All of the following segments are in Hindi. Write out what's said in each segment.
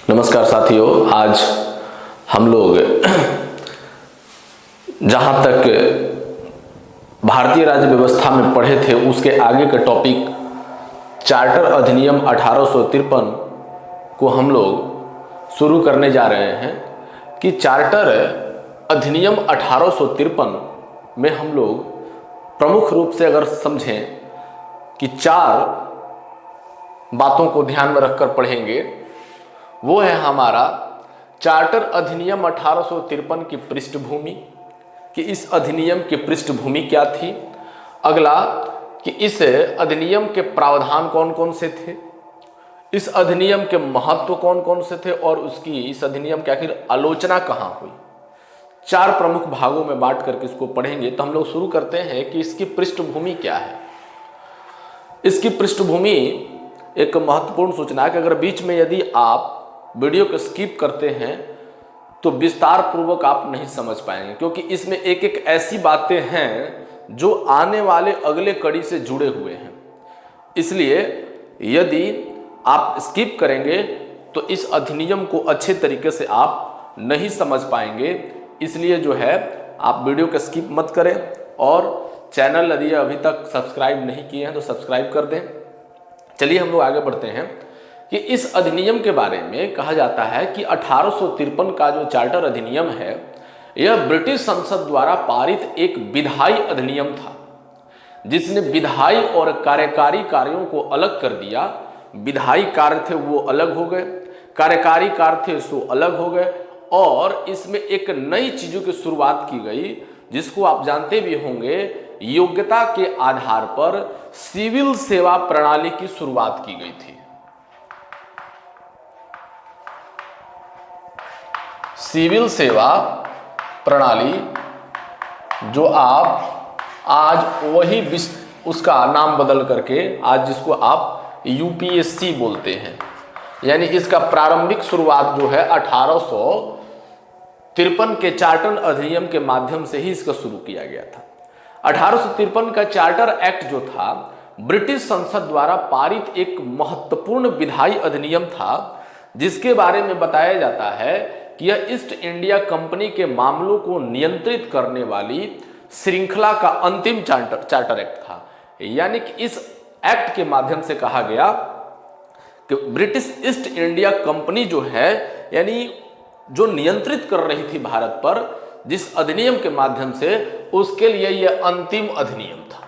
नमस्कार साथियों, आज हम लोग जहाँ तक भारतीय राज्य व्यवस्था में पढ़े थे उसके आगे का टॉपिक चार्टर अधिनियम 1853 को हम लोग शुरू करने जा रहे हैं कि चार्टर अधिनियम 1853 में हम लोग प्रमुख रूप से अगर समझें कि चार बातों को ध्यान में रखकर पढ़ेंगे। वो है हमारा चार्टर अधिनियम 1853 की पृष्ठभूमि, कि इस अधिनियम की पृष्ठभूमि क्या थी। अगला कि इस अधिनियम के प्रावधान कौन कौन से थे, इस अधिनियम के महत्व कौन कौन से थे और उसकी इस अधिनियम की आखिर आलोचना कहाँ हुई। चार प्रमुख भागों में बांट करके इसको पढ़ेंगे। तो हम लोग शुरू करते हैं कि इसकी पृष्ठभूमि क्या है। इसकी पृष्ठभूमि एक महत्वपूर्ण सूचना है कि अगर बीच में यदि आप वीडियो को स्किप करते हैं तो विस्तार पूर्वक आप नहीं समझ पाएंगे, क्योंकि इसमें एक एक ऐसी बातें हैं जो आने वाले अगले कड़ी से जुड़े हुए हैं। इसलिए यदि आप स्किप करेंगे तो इस अधिनियम को अच्छे तरीके से आप नहीं समझ पाएंगे। इसलिए जो है आप वीडियो को स्किप मत करें और चैनल यदि अभी तक सब्सक्राइब नहीं किए हैं तो सब्सक्राइब कर दें। चलिए हम लोग आगे बढ़ते हैं कि इस अधिनियम के बारे में कहा जाता है कि 1853 का जो चार्टर अधिनियम है यह ब्रिटिश संसद द्वारा पारित एक विधायी अधिनियम था, जिसने विधायी और कार्यकारी कार्यों को अलग कर दिया। विधायी कार्य थे वो अलग हो गए, कार्यकारी कार्य थे सो अलग हो गए, और इसमें एक नई चीजों की शुरुआत की गई जिसको आप जानते भी होंगे। योग्यता के आधार पर सिविल सेवा प्रणाली की शुरुआत की गई थी। सिविल सेवा प्रणाली जो आप आज वही उसका नाम बदल करके आज जिसको आप यूपीएससी बोलते हैं, यानी इसका प्रारंभिक शुरुआत जो है 1853 के चार्टर अधिनियम के माध्यम से ही इसका शुरू किया गया था। 1853 का चार्टर एक्ट जो था ब्रिटिश संसद द्वारा पारित एक महत्वपूर्ण विधायी अधिनियम था, जिसके बारे में बताया जाता है कि यह ईस्ट इंडिया कंपनी के मामलों को नियंत्रित करने वाली श्रृंखला का अंतिम चार्टर एक्ट था। यानी कि इस एक्ट के माध्यम से कहा गया कि ब्रिटिश ईस्ट इंडिया कंपनी जो है, यानी जो नियंत्रित कर रही थी भारत पर जिस अधिनियम के माध्यम से, उसके लिए यह अंतिम अधिनियम था।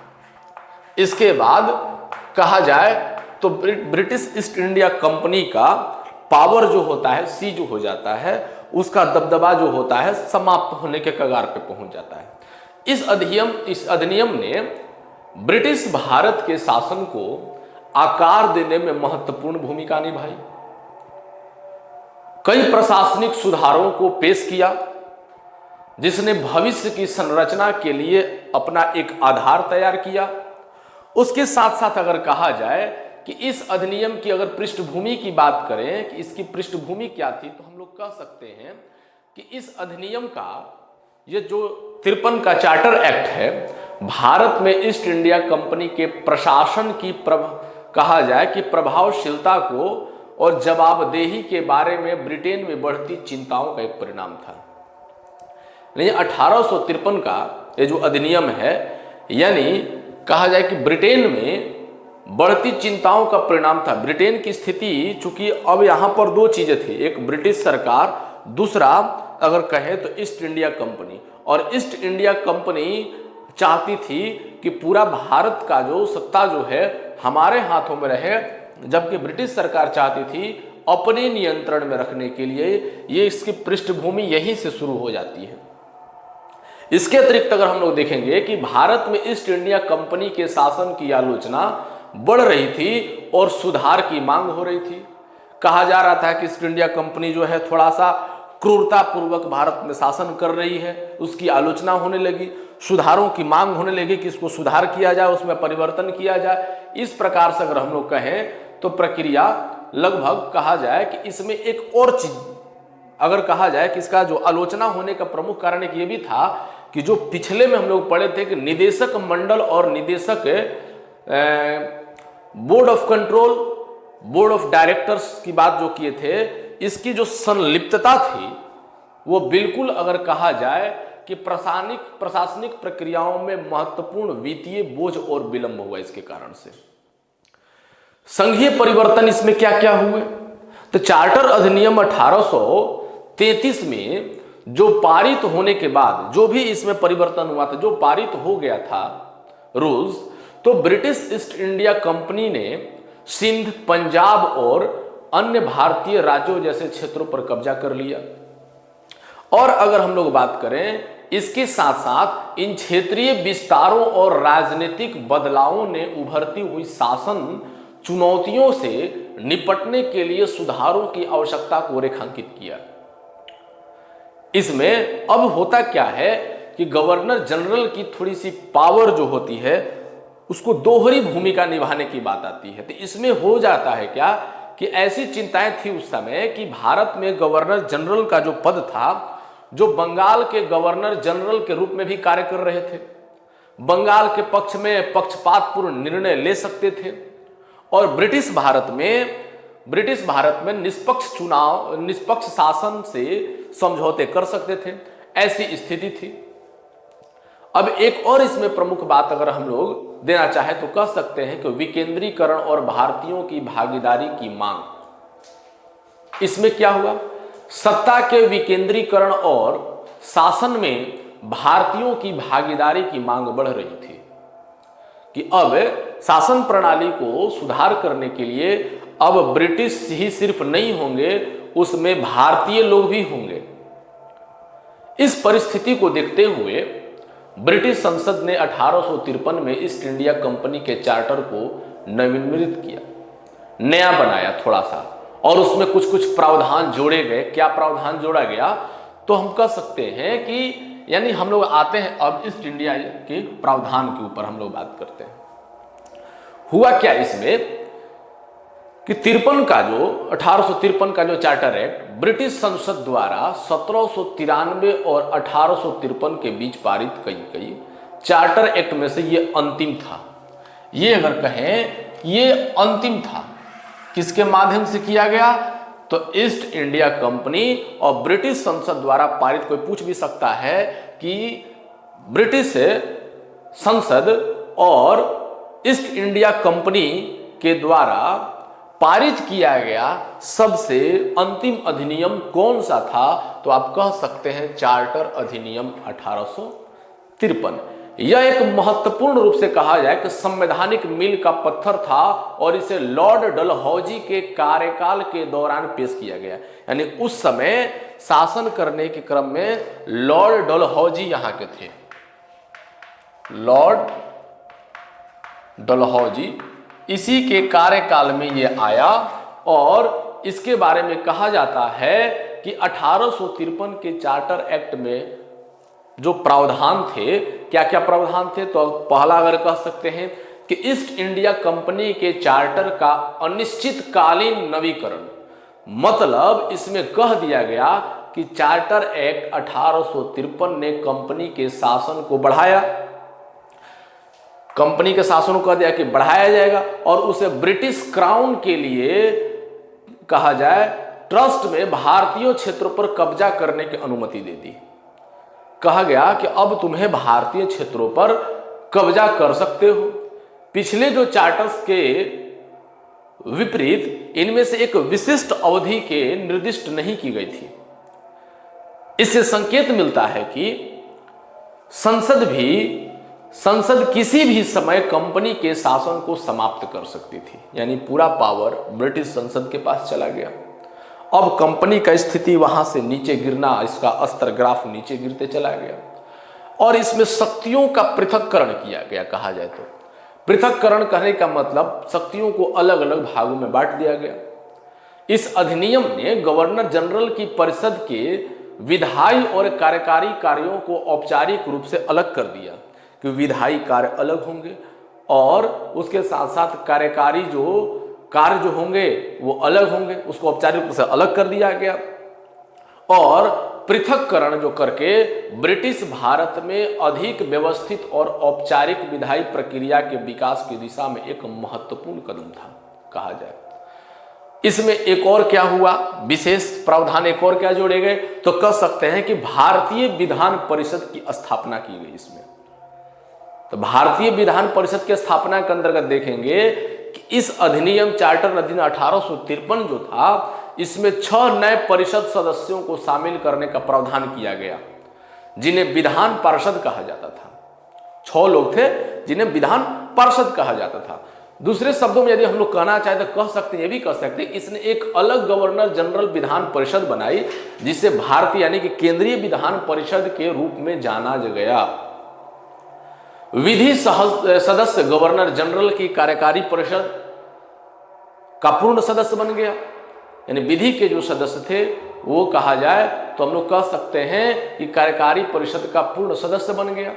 इसके बाद कहा जाए तो ब्रिटिश ईस्ट इंडिया कंपनी का पावर जो होता है, सीज हो जाता है, उसका दबदबा जो होता है समाप्त होने के कगार पे पहुंच जाता है। इस अधिनियम ने ब्रिटिश भारत के शासन को आकार देने में महत्वपूर्ण भूमिका निभाई। कई प्रशासनिक सुधारों को पेश किया जिसने भविष्य की संरचना के लिए अपना एक आधार तैयार किया। उसके साथ साथ अगर कहा जाए कि इस अधिनियम की अगर पृष्ठभूमि की बात करें कि इसकी पृष्ठभूमि क्या थी, तो हम लोग कह सकते हैं कि इस अधिनियम का ये जो 53 का चार्टर एक्ट है भारत में ईस्ट इंडिया कंपनी के प्रशासन की कहा जाए कि प्रभावशीलता को और जवाबदेही के बारे में ब्रिटेन में बढ़ती चिंताओं का एक परिणाम था। 1853 का ये जो अधिनियम है, यानी कहा जाए कि ब्रिटेन में बढ़ती चिंताओं का परिणाम था। ब्रिटेन की स्थिति, चूंकि अब यहां पर दो चीजें थी, एक ब्रिटिश सरकार, दूसरा अगर कहें तो ईस्ट इंडिया कंपनी। और ईस्ट इंडिया कंपनी चाहती थी कि पूरा भारत का जो सत्ता जो है हमारे हाथों में रहे, जबकि ब्रिटिश सरकार चाहती थी अपने नियंत्रण में रखने के लिए। ये इसकी पृष्ठभूमि यहीं से शुरू हो जाती है। इसके अतिरिक्त अगर हम लोग देखेंगे कि भारत में ईस्ट इंडिया कंपनी के शासन की आलोचना बढ़ रही थी और सुधार की मांग हो रही थी। कहा जा रहा था कि ईस्ट इंडिया कंपनी जो है थोड़ा सा क्रूरता पूर्वक भारत में शासन कर रही है, उसकी आलोचना होने लगी, सुधारों की मांग होने लगी कि इसको सुधार किया जाए, उसमें परिवर्तन किया जाए। इस प्रकार से अगर हम लोग कहें तो प्रक्रिया लगभग कहा जाए कि इसमें एक और चीज अगर कहा जाए कि इसका जो आलोचना होने का प्रमुख कारण एक ये भी था कि जो पिछले में हम लोग पढ़े थे कि निदेशक मंडल और निदेशक board of control, board of directors की बात जो किए थे इसकी जो संलिप्तता थी वो बिल्कुल अगर कहा जाए कि प्रशासनिक प्रक्रियाओं में महत्वपूर्ण वित्तीय बोझ और विलंब हुआ इसके कारण से। संघीय परिवर्तन इसमें क्या क्या हुए, तो चार्टर अधिनियम 1833 में जो पारित होने के बाद जो भी इसमें परिवर्तन हुआ था, जो पारित हो गया था रूल्स, तो ब्रिटिश ईस्ट इंडिया कंपनी ने सिंध, पंजाब और अन्य भारतीय राज्यों जैसे क्षेत्रों पर कब्जा कर लिया। और अगर हम लोग बात करें, इसके साथ साथ इन क्षेत्रीय विस्तारों और राजनीतिक बदलावों ने उभरती हुई शासन चुनौतियों से निपटने के लिए सुधारों की आवश्यकता को रेखांकित किया। इसमें अब होता क्या है कि गवर्नर जनरल की थोड़ी सी पावर जो होती है उसको दोहरी भूमिका निभाने की बात आती है। तो इसमें हो जाता है क्या कि ऐसी चिंताएं थी उस समय कि भारत में गवर्नर जनरल का जो पद था, जो बंगाल के गवर्नर जनरल के रूप में भी कार्य कर रहे थे, बंगाल के पक्ष में पक्षपातपूर्ण निर्णय ले सकते थे और ब्रिटिश भारत में निष्पक्ष शासन से समझौते कर सकते थे, ऐसी स्थिति थी। अब एक और इसमें प्रमुख बात अगर हम लोग देना चाहें तो कह सकते हैं कि विकेंद्रीकरण और भारतीयों की भागीदारी की मांग। इसमें क्या हुआ, सत्ता के विकेंद्रीकरण और शासन में भारतीयों की भागीदारी की मांग बढ़ रही थी कि अब शासन प्रणाली को सुधार करने के लिए अब ब्रिटिश ही सिर्फ नहीं होंगे, उसमें भारतीय लोग भी होंगे। इस परिस्थिति को देखते हुए ब्रिटिश संसद ने 1853 में ईस्ट इंडिया कंपनी के चार्टर को नवीनीकृत किया, नया बनाया थोड़ा सा, और उसमें कुछ कुछ प्रावधान जोड़े गए। क्या प्रावधान जोड़ा गया, तो हम कह सकते हैं कि यानी हम लोग आते हैं अब ईस्ट इंडिया के प्रावधान के ऊपर हम लोग बात करते हैं। हुआ क्या इसमें कि 1853 का जो चार्टर एक्ट ब्रिटिश संसद द्वारा 1793 और 1853 के बीच पारित की गई चार्टर एक्ट में से ये अंतिम था। ये अगर कहें ये अंतिम था, किसके माध्यम से किया गया, तो ईस्ट इंडिया कंपनी और ब्रिटिश संसद द्वारा पारित। कोई पूछ भी सकता है कि ब्रिटिश संसद और ईस्ट इंडिया कंपनी के द्वारा पारित किया गया सबसे अंतिम अधिनियम कौन सा था, तो आप कह सकते हैं चार्टर अधिनियम 1853। यह एक महत्वपूर्ण रूप से कहा जाए कि संवैधानिक मील का पत्थर था और इसे लॉर्ड डलहौजी के कार्यकाल के दौरान पेश किया गया। यानी उस समय शासन करने के क्रम में लॉर्ड डलहौजी यहां के थे, लॉर्ड डलहौजी, इसी के कार्यकाल में यह आया। और इसके बारे में कहा जाता है कि 1853 के चार्टर एक्ट में जो प्रावधान थे, क्या क्या प्रावधान थे, तो पहला अगर कह सकते हैं कि ईस्ट इंडिया कंपनी के चार्टर का अनिश्चितकालीन नवीकरण। मतलब इसमें कह दिया गया कि चार्टर एक्ट 1853 ने कंपनी के शासन को बढ़ाया, कंपनी के शासन को कह दिया कि बढ़ाया जाएगा और उसे ब्रिटिश क्राउन के लिए कहा जाए ट्रस्ट में भारतीय क्षेत्रों पर कब्जा करने की अनुमति दे दी। कहा गया कि अब तुम्हें भारतीय क्षेत्रों पर कब्जा कर सकते हो। पिछले जो चार्टर्स के विपरीत इनमें से एक विशिष्ट अवधि के निर्दिष्ट नहीं की गई थी। इससे संकेत मिलता है कि संसद किसी भी समय कंपनी के शासन को समाप्त कर सकती थी, यानी पूरा पावर ब्रिटिश संसद के पास चला गया। अब कंपनी का स्थिति वहां से नीचे गिरना, इसका स्तर ग्राफ नीचे गिरते चला गया और इसमें शक्तियों का पृथक्करण किया गया। कहा जाए तो पृथक्करण करने का मतलब शक्तियों को अलग अलग भागों में बांट दिया गया। इस अधिनियम ने गवर्नर जनरल की परिषद के विधायी और कार्यकारी कार्यों को औपचारिक रूप से अलग कर दिया कि विधायी कार्य अलग होंगे और उसके साथ साथ कार्यकारी जो कार्य जो होंगे वो अलग होंगे, उसको औपचारिक रूप से अलग कर दिया गया। और पृथक्करण जो करके ब्रिटिश भारत में अधिक व्यवस्थित और औपचारिक विधायी प्रक्रिया के विकास की दिशा में एक महत्वपूर्ण कदम था। कहा जाए इसमें एक और क्या हुआ, विशेष प्रावधान एक और क्या जोड़े गए, तो कह सकते हैं कि भारतीय विधान परिषद की स्थापना की गई इसमें। तो भारतीय विधान परिषद की स्थापना के अंतर्गत देखेंगे कि इस अधिनियम चार्टर अधिनियम 1853 जो था, इसमें 6 नए परिषद सदस्यों को शामिल करने का प्रावधान किया गया, जिन्हें विधान पार्षद कहा जाता था। 6 लोग थे जिन्हें विधान पार्षद कहा जाता था। दूसरे शब्दों में यदि हम लोग कहना चाहे तो कह सकते हैं, ये भी कह सकते हैं, इसने एक अलग गवर्नर जनरल विधान परिषद बनाई, जिसे भारतीय यानी कि केंद्रीय विधान परिषद के रूप में जाना गया। विधि सदस्य गवर्नर जनरल की कार्यकारी परिषद का पूर्ण सदस्य बन गया, यानी विधि के जो सदस्य थे वो कहा जाए तो हम लोग कह सकते हैं कि कार्यकारी परिषद का पूर्ण सदस्य बन गया।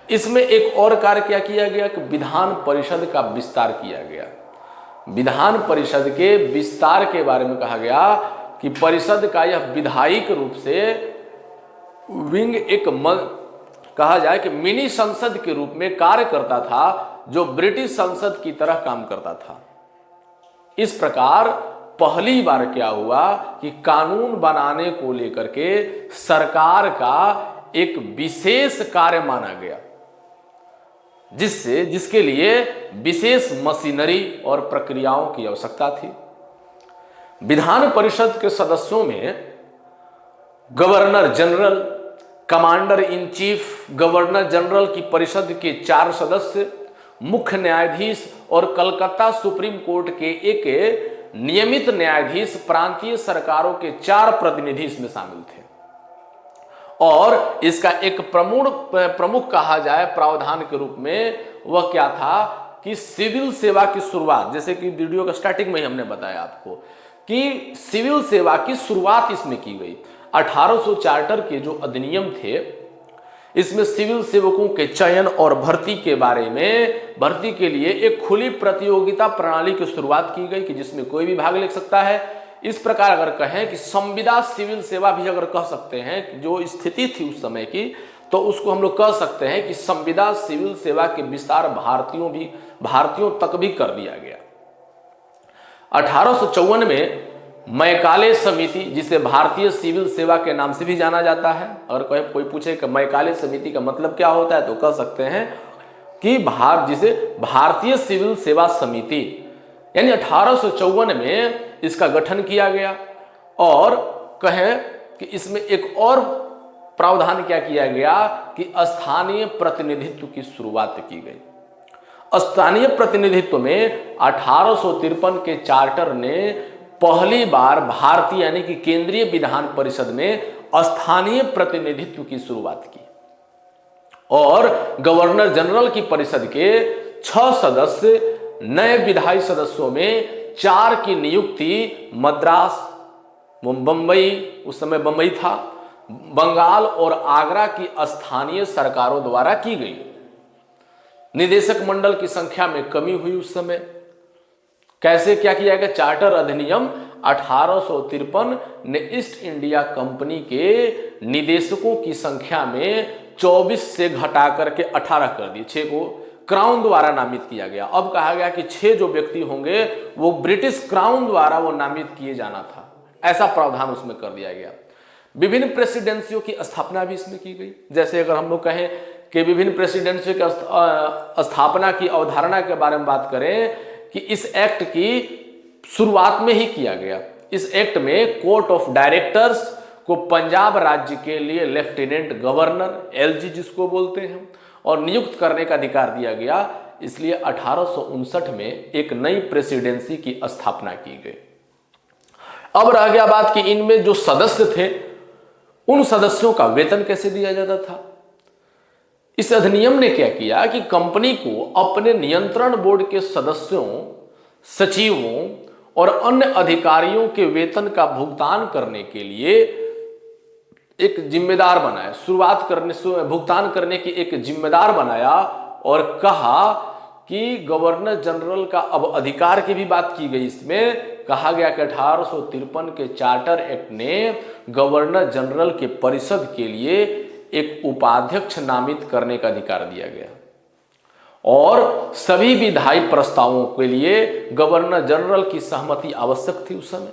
इसमें एक और कार्य क्या किया गया कि विधान परिषद का विस्तार किया गया। विधान परिषद के विस्तार के बारे में कहा गया कि परिषद का यह विधायिक रूप से विंग एक कहा जाए कि मिनी संसद के रूप में कार्य करता था, जो ब्रिटिश संसद की तरह काम करता था। इस प्रकार पहली बार क्या हुआ कि कानून बनाने को लेकर के सरकार का एक विशेष कार्य माना गया, जिसके लिए विशेष मशीनरी और प्रक्रियाओं की आवश्यकता थी। विधान परिषद के सदस्यों में governor general, commander in chief governor general की परिषद के 4 सदस्य, मुख्य न्यायाधीश और कलकत्ता सुप्रीम कोर्ट के एक नियमित न्यायाधीश, प्रांतीय सरकारों के 4 प्रतिनिधि इसमें शामिल थे। और इसका एक प्रमुख कहा जाए प्रावधान के रूप में वह क्या था कि सिविल सेवा की शुरुआत, जैसे कि वीडियो का स्टार्टिंग में ही हमने बताया आपको कि सिविल सेवा की शुरुआत इसमें की गई। 1800 चार्टर के जो अधिनियम थे, इसमें सिविल सेवकों के चयन और भर्ती के बारे में, भर्ती के लिए एक खुली प्रतियोगिता प्रणाली की शुरुआत की गई कि जिसमें कोई भी भाग ले सकता है। इस प्रकार अगर कहें कि संविदा सिविल सेवा भी अगर कह सकते हैं कि जो स्थिति थी उस समय की, तो उसको हम लोग कह सकते हैं कि संविदा सिविल सेवा के विस्तार भारतीयों तक भी कर दिया गया। 1854 में मैकाले समिति, जिसे भारतीय सिविल सेवा के नाम से भी जाना जाता है, अगर कोई पूछे कि मैकाले समिति का मतलब क्या होता है तो कह सकते हैं कि जिसे भारतीय सिविल सेवा समिति, यानी 1854 में इसका गठन किया गया। और कहें कि इसमें एक और प्रावधान क्या किया गया कि स्थानीय प्रतिनिधित्व की शुरुआत की गई। स्थानीय प्रतिनिधित्व में 1853 के चार्टर ने पहली बार भारतीय यानी कि केंद्रीय विधान परिषद में स्थानीय प्रतिनिधित्व की शुरुआत की और गवर्नर जनरल की परिषद के 6 सदस्य, नए विधायी सदस्यों में 4 की नियुक्ति मद्रास, बंबई, उस समय बंबई था, बंगाल और आगरा की स्थानीय सरकारों द्वारा की गई। निदेशक मंडल की संख्या में कमी हुई उस समय। कैसे क्या किया गया? चार्टर अधिनियम 1853 ने ईस्ट इंडिया कंपनी के निदेशकों की संख्या में 24 से घटा करके 18 कर दिए। 6 को क्राउन द्वारा नामित किया गया। अब कहा गया कि 6 जो व्यक्ति होंगे वो ब्रिटिश क्राउन द्वारा वो नामित किए जाना था, ऐसा प्रावधान उसमें कर दिया गया। विभिन्न प्रेसिडेंसियों की स्थापना भी इसमें की गई। जैसे अगर हम लोग कहें कि विभिन्न प्रेसिडेंसियों की स्थापना की अवधारणा के बारे में बात करें कि इस एक्ट की शुरुआत में ही किया गया। इस एक्ट में कोर्ट ऑफ डायरेक्टर्स को पंजाब राज्य के लिए लेफ्टिनेंट गवर्नर, एलजी जिसको बोलते हैं, और नियुक्त करने का अधिकार दिया गया। इसलिए 1859 में एक नई प्रेसिडेंसी की स्थापना की गई। अब रह गया बात कि इनमें जो सदस्य थे उन सदस्यों का वेतन कैसे दिया जाता था। इस अधिनियम ने क्या किया कि कंपनी को अपने नियंत्रण बोर्ड के सदस्यों, सचिवों और अन्य अधिकारियों के वेतन का भुगतान करने के लिए एक जिम्मेदार बनाया। भुगतान करने की एक जिम्मेदार बनाया और कहा कि गवर्नर जनरल का अब अधिकार की भी बात की गई। इसमें कहा गया कि 1853 के चार्टर एक्ट ने गवर्नर जनरल के परिषद के लिए एक उपाध्यक्ष नामित करने का अधिकार दिया गया और सभी विधायी प्रस्तावों के लिए गवर्नर जनरल की सहमति आवश्यक थी उस समय।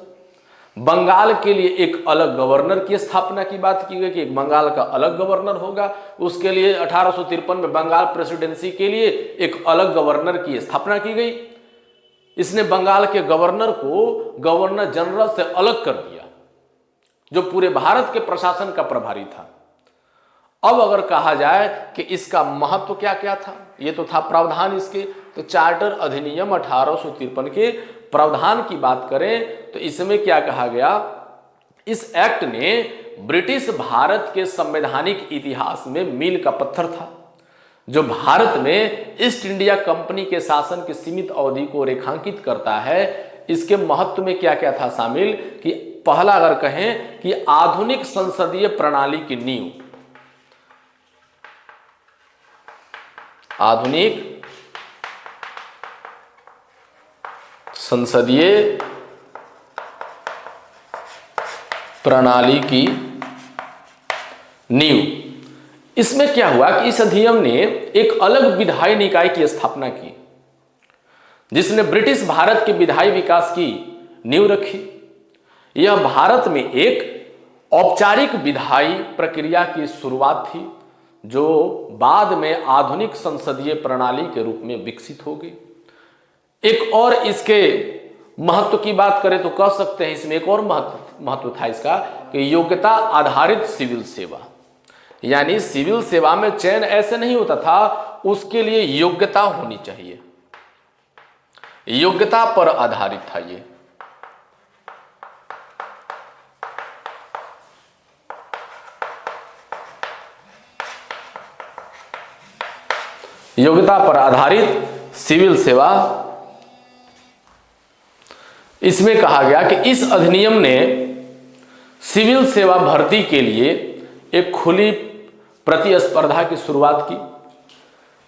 बंगाल के लिए एक अलग गवर्नर की स्थापना की बात की गई कि एक बंगाल का अलग गवर्नर होगा। उसके लिए 1853 में बंगाल प्रेसिडेंसी के लिए एक अलग गवर्नर की स्थापना की गई। इसने बंगाल के गवर्नर को गवर्नर जनरल से अलग कर दिया, जो पूरे भारत के प्रशासन का प्रभारी था। अब अगर कहा जाए कि इसका महत्व क्या क्या था, ये तो था प्रावधान इसके। तो चार्टर अधिनियम 1853 के प्रावधान की बात करें तो इसमें क्या कहा गया, इस एक्ट ने ब्रिटिश भारत के संवैधानिक इतिहास में मील का पत्थर था, जो भारत में ईस्ट इंडिया कंपनी के शासन की सीमित अवधि को रेखांकित करता है। इसके महत्व में क्या क्या था शामिल कि पहला अगर कहें कि आधुनिक संसदीय प्रणाली की नींव, आधुनिक संसदीय प्रणाली की नींव। इसमें क्या हुआ कि इस अधिनियम ने एक अलग विधायी निकाय की स्थापना की, जिसने ब्रिटिश भारत के विधायी विकास की नींव रखी। यह भारत में एक औपचारिक विधायी प्रक्रिया की शुरुआत थी, जो बाद में आधुनिक संसदीय प्रणाली के रूप में विकसित हो गई। एक और इसके महत्व की बात करें तो कह सकते हैं इसमें एक और महत्व था इसका कि योग्यता आधारित सिविल सेवा, यानी सिविल सेवा में चयन ऐसे नहीं होता था, उसके लिए योग्यता होनी चाहिए, योग्यता पर आधारित था ये। योग्यता पर आधारित सिविल सेवा। इसमें कहा गया कि इस अधिनियम ने सिविल सेवा भर्ती के लिए एक खुली प्रतिस्पर्धा की शुरुआत की,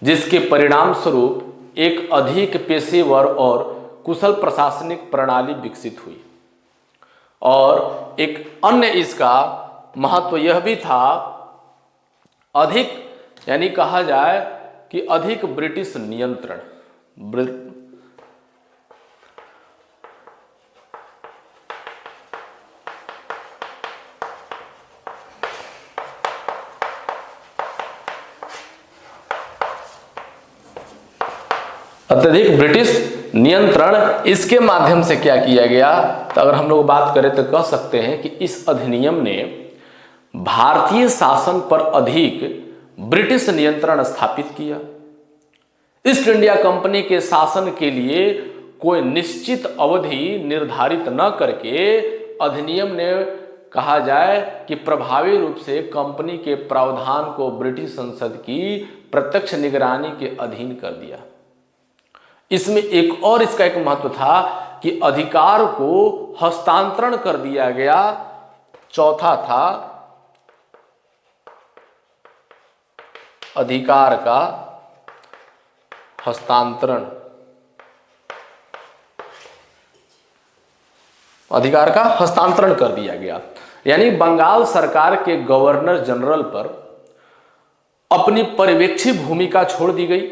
जिसके परिणाम स्वरूप एक अधिक पेशेवर और कुशल प्रशासनिक प्रणाली विकसित हुई। और एक अन्य इसका महत्व यह भी था, अधिक यानी कहा जाए कि अधिक ब्रिटिश नियंत्रण। अत्यधिक ब्रिटिश नियंत्रण, इसके माध्यम से क्या किया गया, तो अगर हम लोग बात करें तो कह सकते हैं कि इस अधिनियम ने भारतीय शासन पर अधिक ब्रिटिश नियंत्रण स्थापित किया। ईस्ट इंडिया कंपनी के शासन के लिए कोई निश्चित अवधि निर्धारित न करके अधिनियम ने कहा जाए कि प्रभावी रूप से कंपनी के प्रावधान को ब्रिटिश संसद की प्रत्यक्ष निगरानी के अधीन कर दिया। इसमें एक और इसका एक महत्व था कि अधिकार को हस्तांतरण कर दिया गया। चौथा था अधिकार का हस्तांतरण, अधिकार का हस्तांतरण कर दिया गया, यानी बंगाल सरकार के गवर्नर जनरल पर अपनी पर्यवेक्षी भूमिका छोड़ दी गई,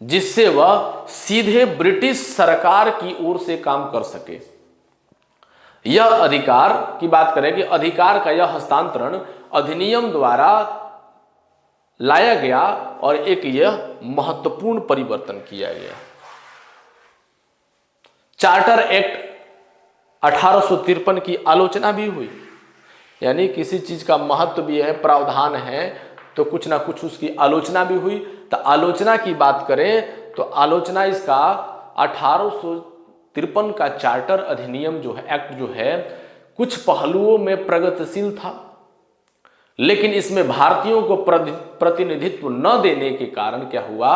जिससे वह सीधे ब्रिटिश सरकार की ओर से काम कर सके। यह अधिकार की बात करें कि अधिकार का यह हस्तांतरण अधिनियम द्वारा लाया गया और एक यह महत्वपूर्ण परिवर्तन किया गया। चार्टर एक्ट 1853 की आलोचना भी हुई, यानी किसी चीज का महत्व भी है, प्रावधान है, तो कुछ ना कुछ उसकी आलोचना भी हुई। तो आलोचना की बात करें तो आलोचना इसका 1853 का चार्टर अधिनियम जो है, एक्ट जो है, कुछ पहलुओं में प्रगतिशील था, लेकिन इसमें भारतीयों को प्रतिनिधित्व न देने के कारण क्या हुआ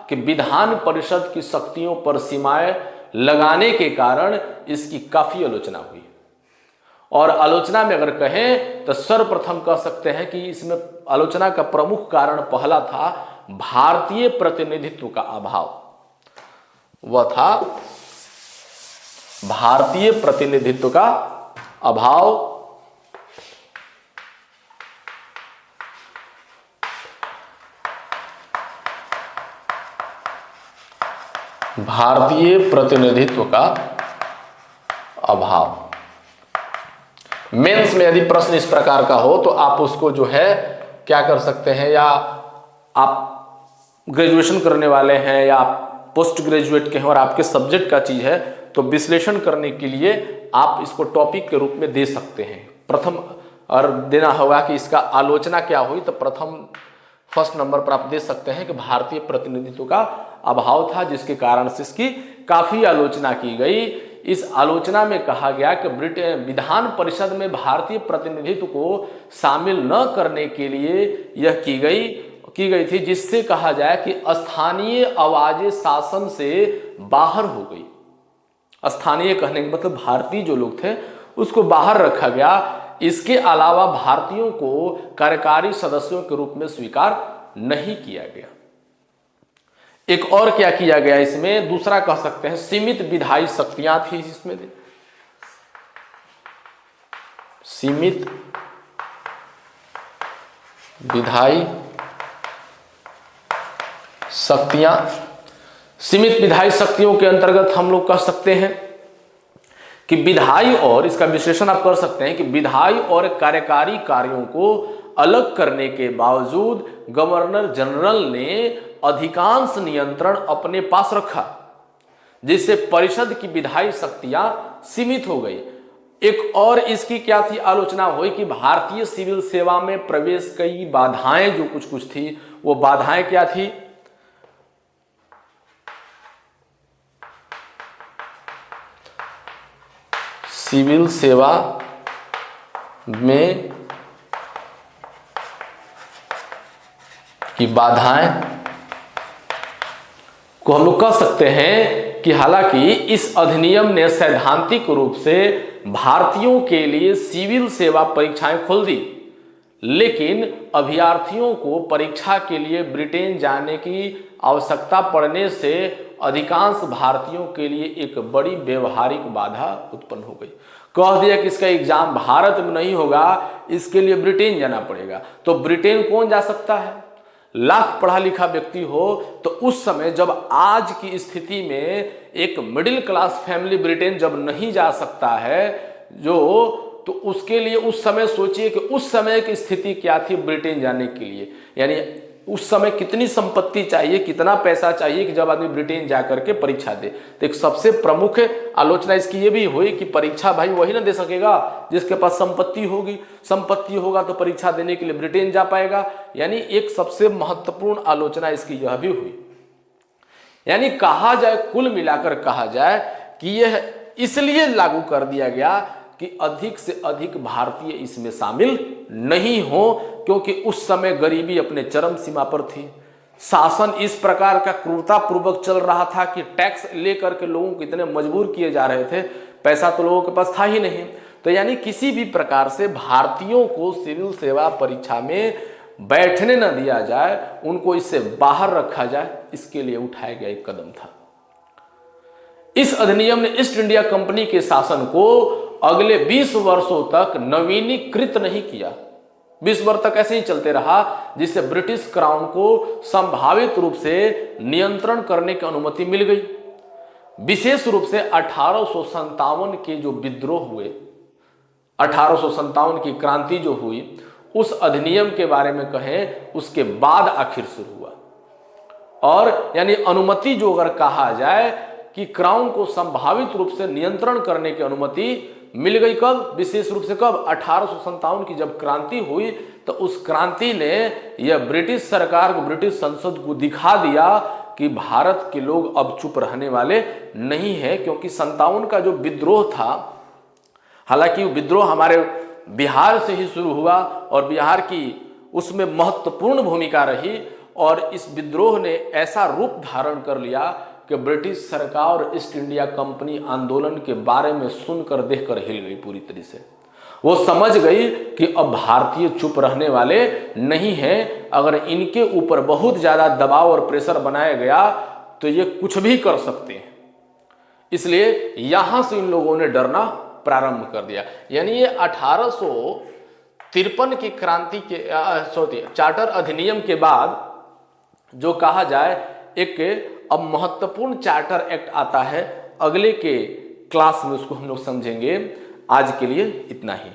कि विधान परिषद की शक्तियों पर सीमाएं लगाने के कारण इसकी काफी आलोचना हुई। और आलोचना में अगर कहें तो सर्वप्रथम कह सकते हैं कि इसमें आलोचना का प्रमुख कारण पहला था भारतीय प्रतिनिधित्व का अभाव। वह था भारतीय प्रतिनिधित्व का अभाव। भारतीय प्रतिनिधित्व का अभाव। मेंस में यदि प्रश्न इस प्रकार का हो तो आप उसको जो है क्या कर सकते हैं, या आप ग्रेजुएशन करने वाले हैं या आप पोस्ट ग्रेजुएट के हैं और आपके सब्जेक्ट का चीज है तो विश्लेषण करने के लिए आप इसको टॉपिक के रूप में दे सकते हैं। प्रथम और देना होगा कि इसका आलोचना क्या हुई, तो प्रथम फर्स्ट नंबर पर आप दे सकते हैं कि भारतीय प्रतिनिधित्व का अभाव था, जिसके कारण से इसकी काफी आलोचना की गई। इस आलोचना में कहा गया कि ब्रिटेन विधान परिषद में भारतीय प्रतिनिधित्व को शामिल न करने के लिए यह की गई थी, जिससे कहा जाए कि स्थानीय आवाजें शासन से बाहर हो गई। स्थानीय कहने का मतलब भारतीय जो लोग थे उसको बाहर रखा गया। इसके अलावा भारतीयों को कार्यकारी सदस्यों के रूप में स्वीकार नहीं किया गया। एक और क्या किया गया इसमें, दूसरा कह सकते हैं सीमित विधायी शक्तियां थी इसमें, सीमित विधायी शक्तियां। सीमित विधायी शक्तियों के अंतर्गत हम लोग कह सकते हैं कि विधायी, और इसका विश्लेषण आप कर सकते हैं कि विधायी और कार्यकारी कार्यों को अलग करने के बावजूद गवर्नर जनरल ने अधिकांश नियंत्रण अपने पास रखा, जिससे परिषद की विधायी शक्तियां सीमित हो गई। एक और इसकी क्या थी आलोचना हुई कि भारतीय सिविल सेवा में प्रवेश कई बाधाएं जो कुछ थी, वो बाधाएं क्या थी, सिविल सेवा में की बाधाएं को हम लोग कह सकते हैं कि हालांकि इस अधिनियम ने सैद्धांतिक रूप से भारतीयों के लिए सिविल सेवा परीक्षाएं खोल दी, लेकिन अभ्यर्थियों को परीक्षा के लिए ब्रिटेन जाने की आवश्यकता पड़ने से अधिकांश भारतीयों के लिए एक बड़ी व्यवहारिक बाधा उत्पन्न हो गई। कह दिया कि इसका एग्जाम भारत में नहीं होगा, इसके लिए ब्रिटेन जाना पड़ेगा। तो ब्रिटेन कौन जा सकता है? लाख पढ़ा लिखा व्यक्ति हो। तो उस समय जब आज की स्थिति में एक मिडिल क्लास फैमिली ब्रिटेन जब नहीं जा सकता है तो उसके लिए उस समय सोचिए कि उस समय की स्थिति क्या थी ब्रिटेन जाने के लिए, यानी उस समय कितनी संपत्ति चाहिए, कितना पैसा चाहिए कि जब आदमी ब्रिटेन जाकर के परीक्षा दे। तो एक सबसे प्रमुख आलोचना इसकी ये भी हुई कि परीक्षा भाई वही ना दे सकेगा जिसके पास संपत्ति होगी, संपत्ति होगा तो परीक्षा देने के लिए ब्रिटेन जा पाएगा। यानी एक सबसे महत्वपूर्ण आलोचना इसकी यह भी हुई। यानी कहा जाए, कुल मिलाकर कहा जाए कि यह इसलिए लागू कर दिया गया कि अधिक से अधिक भारतीय इसमें शामिल नहीं हो, क्योंकि उस समय गरीबी अपने चरम सीमा पर थी। शासन इस प्रकार का क्रूरतापूर्वक चल रहा था कि टैक्स लेकर के लोगों को इतने मजबूर किए जा रहे थे, पैसा तो लोगों के पास था ही नहीं। तो यानी किसी भी प्रकार से भारतीयों को सिविल सेवा परीक्षा में बैठने न दिया जाए, उनको इससे बाहर रखा जाए, इसके लिए उठाया गया एक कदम था। इस अधिनियम ने ईस्ट इंडिया कंपनी के शासन को अगले 20 वर्षों तक नवीनीकृत नहीं किया। 20 वर्ष तक ऐसे ही चलते रहा, जिससे ब्रिटिश क्राउन को संभावित रूप से नियंत्रण करने की अनुमति मिल गई। विशेष रूप से 1857 के जो विद्रोह हुए, 1857 की क्रांति जो हुई, उस अधिनियम के बारे में कहें उसके बाद आखिर शुरू हुआ। और यानी अनुमति जो अगर कहा जाए कि क्राउन को संभावित रूप से नियंत्रण करने की अनुमति मिल गई, कब? विशेष रूप से कब? 1857 की जब क्रांति हुई, तो उस क्रांति ने यह ब्रिटिश सरकार को, ब्रिटिश संसद को दिखा दिया कि भारत के लोग अब चुप रहने वाले नहीं है। क्योंकि 57 का जो विद्रोह था, हालांकि विद्रोह हमारे बिहार से ही शुरू हुआ और बिहार की उसमें महत्वपूर्ण भूमिका रही, और इस विद्रोह ने ऐसा रूप धारण कर लिया कि ब्रिटिश सरकार और ईस्ट इंडिया कंपनी आंदोलन के बारे में सुनकर देखकर हिल गई पूरी तरह से। वो समझ गई कि अब भारतीय चुप रहने वाले नहीं हैं। अगर इनके ऊपर बहुत ज्यादा दबाव और प्रेशर बनाया गया तो ये कुछ भी कर सकते हैं। इसलिए यहां से इन लोगों ने डरना प्रारंभ कर दिया। यानी ये 1853 की क्रांति के चार्टर अधिनियम के बाद जो कहा जाए एक अब महत्वपूर्ण चार्टर एक्ट आता है, अगले के क्लास में उसको हम लोग समझेंगे। आज के लिए इतना ही।